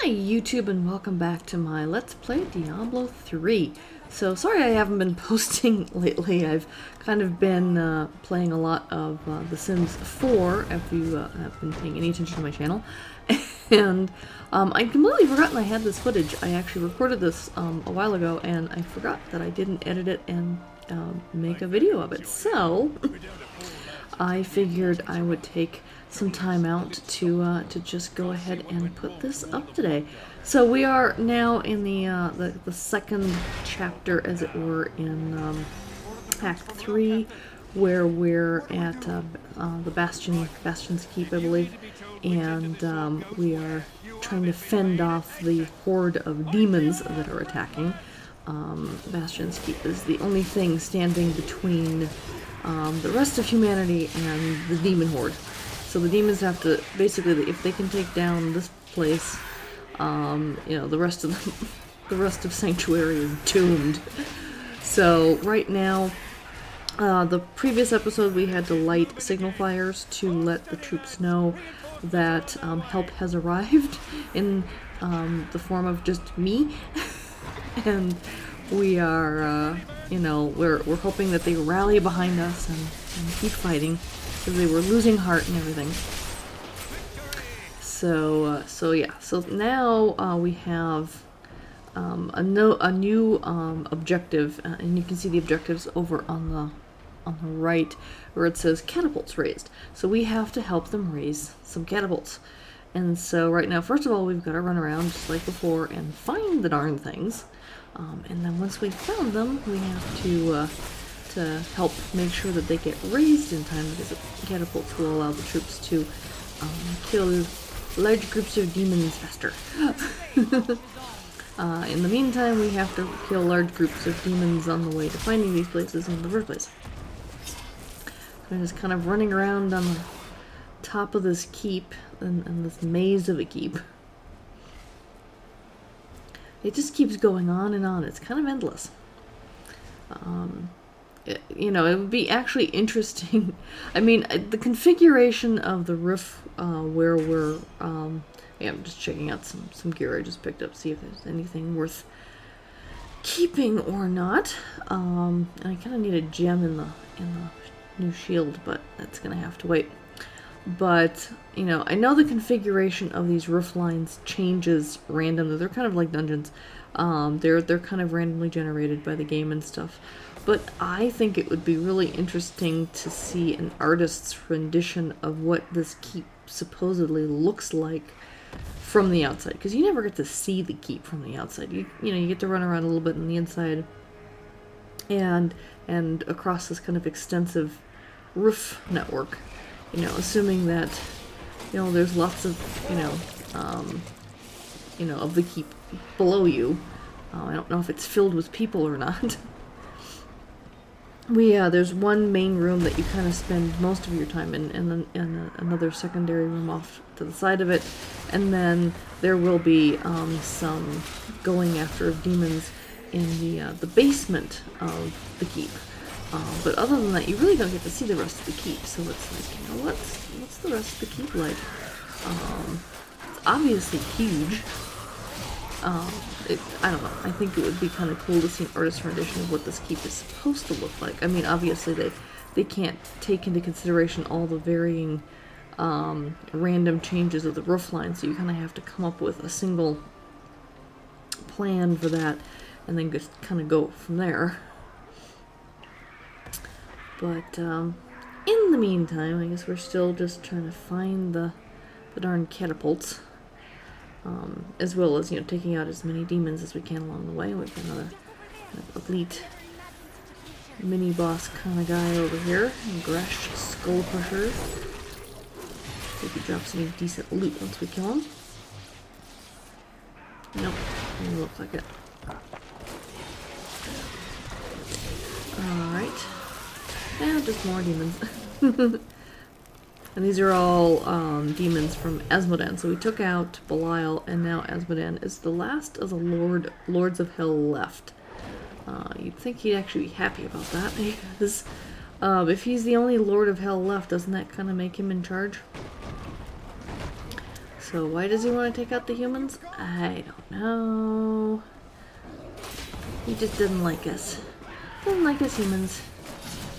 Hi YouTube and welcome back to my Let's Play Diablo 3. So sorry I haven't been posting lately. I've kind of been playing a lot of The Sims 4 if you have been paying any attention to my channel. And I'd completely forgotten I had this footage. I actually recorded this a while ago and I forgot that I didn't edit it and make a video of it. So I figured I would take some time out to just go ahead and put this up today. So we are now in the second chapter, as it were, in Act 3, where we're at the Bastion's Keep, I believe, and we are trying to fend off the horde of demons that are attacking. Bastion's Keep is the only thing standing between the rest of humanity and the demon horde. So the demons have to, basically, if they can take down this place, you know, the rest of Sanctuary is doomed. So right now, the previous episode we had to light signal fires to let the troops know that help has arrived in the form of just me, and we are, you know, we're hoping that they rally behind us and keep fighting, because they were losing heart and everything. So yeah. So now we have a new objective, and you can see the objectives over on the right, where it says catapults raised. So we have to help them raise some catapults. And so right now, first of all, we've got to run around just like before and find the darn things. And then once we've found them, we have to help make sure that they get raised in time, because the catapults will allow the troops to kill large groups of demons faster. In the meantime, we have to kill large groups of demons on the way to finding these places in the first place. So I'm just kind of running around on the top of this keep, and this maze of a keep. It just keeps going on and on. It's kind of endless. You know, it would be actually interesting. I mean, the configuration of the roof where we're... yeah, I'm just checking out some gear I just picked up, see if there's anything worth keeping or not. And I kind of need a gem in the new shield, but that's going to have to wait. But, you know, I know the configuration of these roof lines changes randomly. They're kind of like dungeons. They're kind of randomly generated by the game and stuff. But I think it would be really interesting to see an artist's rendition of what this keep supposedly looks like from the outside. Because you never get to see the keep from the outside. You know, you get to run around a little bit on the inside and across this kind of extensive roof network. You know, assuming that, you know, there's lots of, you know, of the keep below you. I don't know if it's filled with people or not. There's one main room that you kind of spend most of your time in, and then another secondary room off to the side of it, and then there will be some going after demons in the basement of the keep. But other than that, you really don't get to see the rest of the keep. So it's like, you know, what's the rest of the keep like? It's obviously huge. I don't know. I think it would be kind of cool to see an artist's rendition of what this keep is supposed to look like. I mean, obviously they can't take into consideration all the varying random changes of the roof line, so you kind of have to come up with a single plan for that, and then just kind of go from there. But in the meantime, I guess we're still just trying to find the darn catapults, as well as, you know, taking out as many demons as we can along the way. We've got another kind of elite mini boss kind of guy over here, Gresh Skull Pusher. See if he drops any decent loot once we kill him. Nope, doesn't look like it. Alright. Yeah, just more demons. And these are all demons from Asmodan. So we took out Belial, and now Asmodan is the last of the Lords of Hell left. You'd think he'd actually be happy about that, because if he's the only Lord of Hell left, doesn't that kind of make him in charge? So why does he want to take out the humans? I don't know. He just doesn't like us. Doesn't like us humans.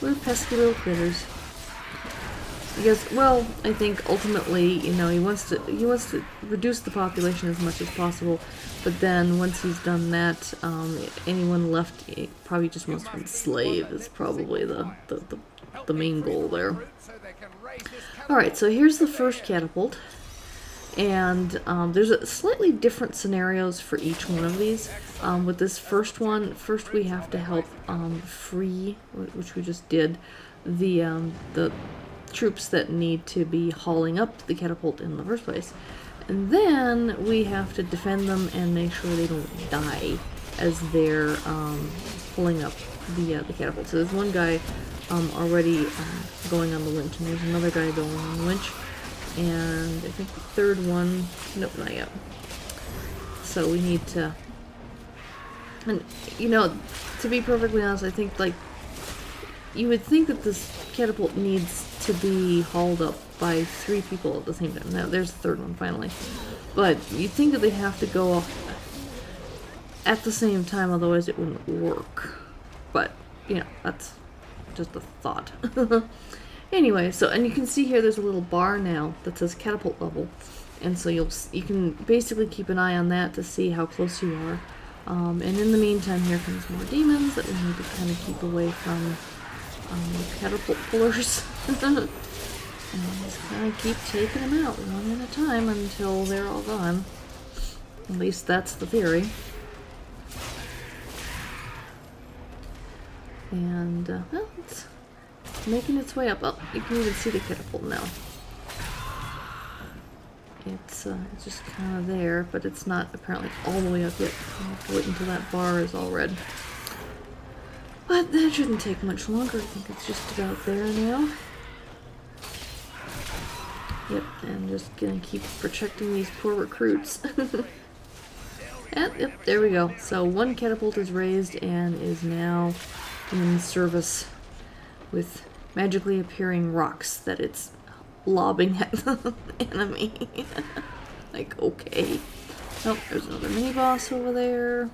We're pesky little critters. Because, well, I think ultimately, you know, he wants to reduce the population as much as possible. But then once he's done that, anyone left he probably just wants to enslave. Is probably the main goal there. All right, so here's the first catapult. And there's a slightly different scenarios for each one of these. With this first one, first we have to help free, which we just did, the troops that need to be hauling up the catapult in the first place. And then we have to defend them and make sure they don't die as they're pulling up the catapult. So there's one guy already going on the winch, and there's another guy going on the winch. And I think the third one, nope, not yet. So we need to, and you know, to be perfectly honest, I think like, you would think that this catapult needs to be hauled up by 3 people at the same time. Now there's the third one finally. But you'd think that they'd have to go up at the same time, otherwise it wouldn't work. But, you know, that's just a thought. Anyway, so, and you can see here there's a little bar now that says catapult level, and so you can basically keep an eye on that to see how close you are. And in the meantime, here comes more demons that we need to kind of keep away from the catapult pullers. And just kind of keep taking them out one at a time until they're all gone. At least that's the theory. And, well, it's making its way up. Oh, you can even see the catapult now. It's just kind of there, but it's not apparently all the way up yet. I'll have to wait until that bar is all red. But that shouldn't take much longer. I think it's just about there now. Yep, and just gonna keep protecting these poor recruits. Yep, there we go. So one catapult is raised and is now in service with magically appearing rocks that it's lobbing at the enemy. Like, okay. Oh, there's another mini-boss over there.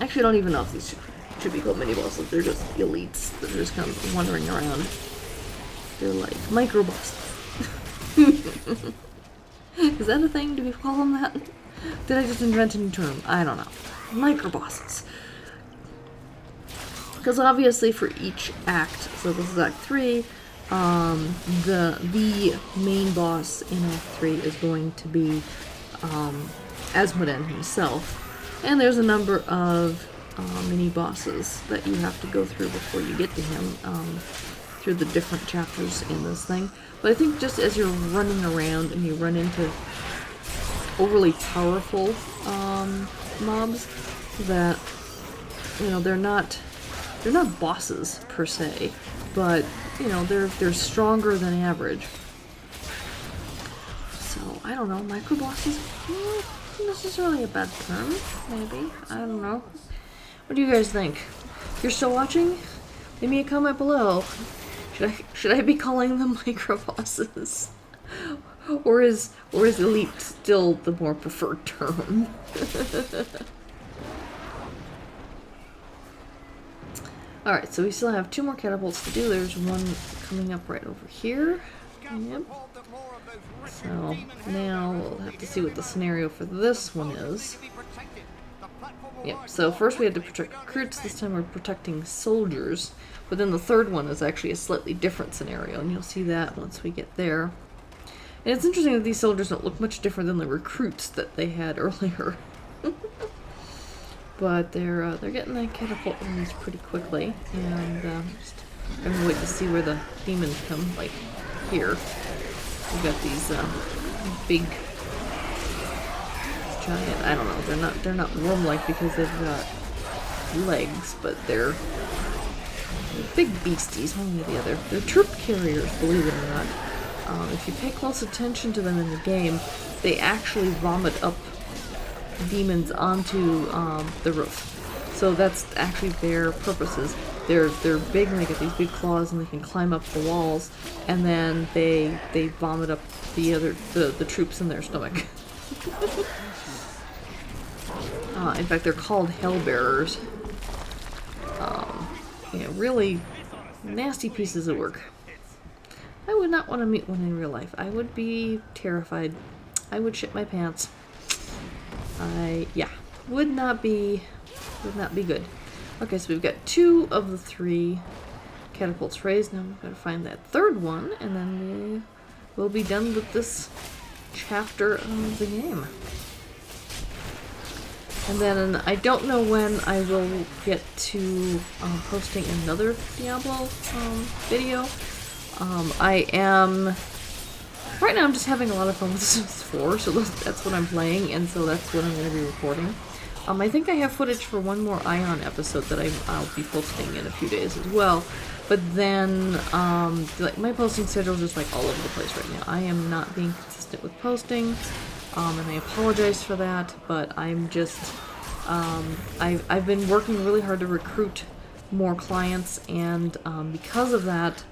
Actually, I don't even know if these should be called mini-bosses. They're just elites that are just kind of wandering around. They're like micro-bosses. Is that a thing? Do we call them that? Did I just invent a new term? I don't know. Micro-bosses. Because obviously for each act, so this is Act 3, the main boss in Act 3 is going to be Asmoden himself. And there's a number of mini-bosses that you have to go through before you get to him, through the different chapters in this thing. But I think just as you're running around and you run into overly powerful mobs, that, you know, they're not bosses per se, but you know, they're stronger than average. So I don't know, micro bosses, not necessarily a bad term, maybe. I don't know. What do you guys think? If you're still watching, leave me a comment below. Should I be calling them micro bosses? Or is elite still the more preferred term? Alright, so we still have 2 more catapults to do. There's one coming up right over here. Yep. So now we'll have to see what the scenario for this one is. Yep, so first we had to protect recruits. This time we're protecting soldiers. But then the third one is actually a slightly different scenario, and you'll see that once we get there. And it's interesting that these soldiers don't look much different than the recruits that they had earlier. But they're getting that catapult released pretty quickly, and just I'm gonna wait to see where the demons come. Like here, we've got these big giant. I don't know. They're not worm-like because they've got legs, but they're big beasties, one or the other. They're troop carriers, believe it or not. If you pay close attention to them in the game, they actually vomit up demons onto the roof. So that's actually their purposes. they're big and they get these big claws and they can climb up the walls, and then they vomit up the troops in their stomach. In fact, they're called hellbearers. Yeah, really nasty pieces of work. I would not want to meet one in real life. I would be terrified. I would shit my pants. Yeah, would not be good. Okay, so we've got 2 of the 3 catapults raised. Now we've got to find that 3rd one, and then we'll be done with this chapter of the game. And then I don't know when I will get to posting another Diablo video. Right now I'm just having a lot of fun with Sims 4, so that's what I'm playing, and so that's what I'm going to be recording. I think I have footage for one more Ion episode that I'll be posting in a few days as well. But then, like, my posting schedule is just like all over the place right now. I am not being consistent with posting. And I apologize for that, but I'm just, I've been working really hard to recruit more clients, and because of that,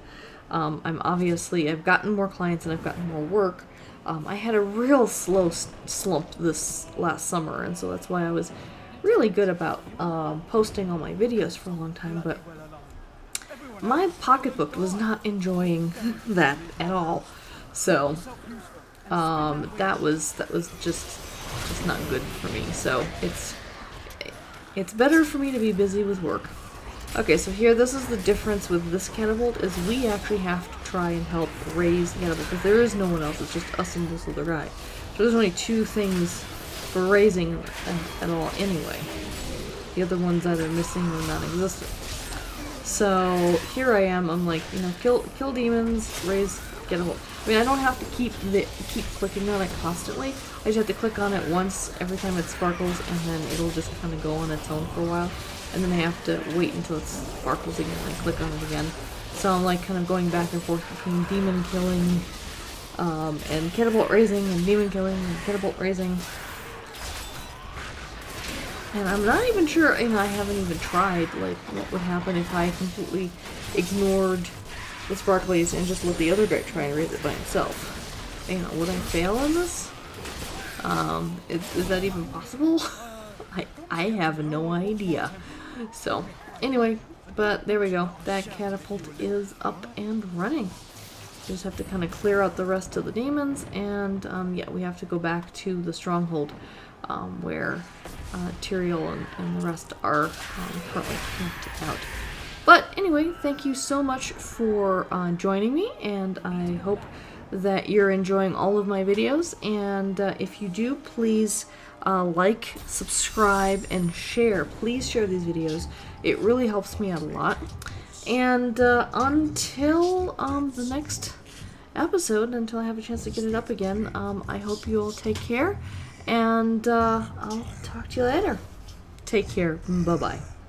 I've gotten more clients and I've gotten more work. I had a real slow slump this last summer, and so that's why I was really good about posting all my videos for a long time, but my pocketbook was not enjoying that at all. So that was just not good for me. So it's better for me to be busy with work. Okay, so here, this is the difference with this catapult, is we actually have to try and help raise the catapult, because there is no one else, it's just us and this other guy. So there's only 2 things for raising at all anyway. The other one's either missing or non-existent. So here I am, I'm like, you know, kill demons, raise catapult. I mean, I don't have to keep clicking on it constantly. I just have to click on it once every time it sparkles, and then it'll just kind of go on its own for a while. And then I have to wait until it sparkles again and I click on it again. So I'm like kind of going back and forth between demon killing and catapult raising, and demon killing and catapult raising. And I'm not even sure, you know, I haven't even tried, like, what would happen if I completely ignored the sparklies and just let the other guy try and raise it by himself. You know, would I fail in this? Is that even possible? I have no idea. So, anyway, but there we go. That catapult is up and running. We just have to kind of clear out the rest of the demons, and yeah, we have to go back to the stronghold where Tyrael and the rest are currently camped out. But anyway, thank you so much for joining me, and I hope that you're enjoying all of my videos. And if you do, please like, subscribe, and share. Please share these videos. It really helps me out a lot. And until the next episode, until I have a chance to get it up again, I hope you all take care, and I'll talk to you later. Take care. Bye-bye.